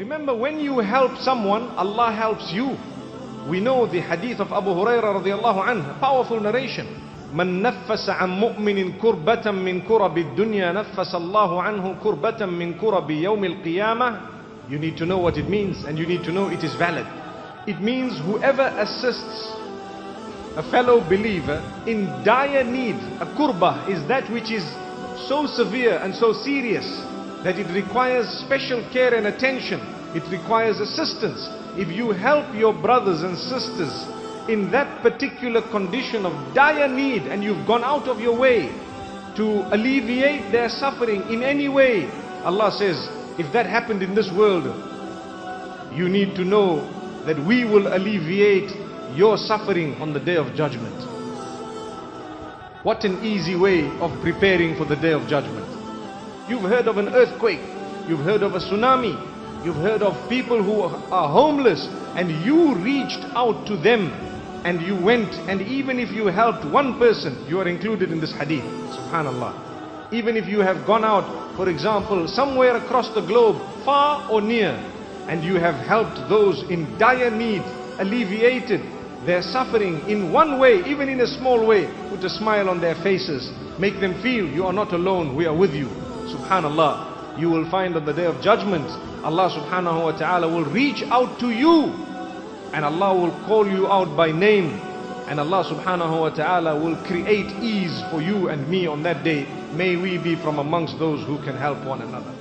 Remember, when you help someone, Allah helps you. We know the hadith of Abu Hurairah radiallahu anhu, powerful narration. من نفس عن مؤمن كربة من كرب الدنيا نفس الله عنه كربة من كرب يوم القيامة. You need to know what it means, and you need to know it is valid. It means whoever assists a fellow believer in dire need. A kurba is that which is so severe and so serious that it requires special care and attention. It requires assistance. If you help your brothers and sisters in that particular condition of dire need, and you've gone out of your way to alleviate their suffering in any way, Allah says, if that happened in this world, you need to know that we will alleviate your suffering on the Day of Judgment. What an easy way of preparing for the Day of Judgment. You've heard of an earthquake, you've heard of a tsunami, you've heard of people who are homeless, and you reached out to them and you went, and even if you helped one person, you are included in this hadith. Subhanallah. Even if you have gone out, for example, somewhere across the globe, far or near, and you have helped those in dire need, alleviated their suffering in one way, even in a small way, put a smile on their faces, make them feel you are not alone, we are with you. Subhanallah. You will find on the Day of Judgment, Allah subhanahu wa ta'ala will reach out to you, and Allah will call you out by name, and Allah subhanahu wa ta'ala will create ease for you and me on that day. May we be from amongst those who can help one another.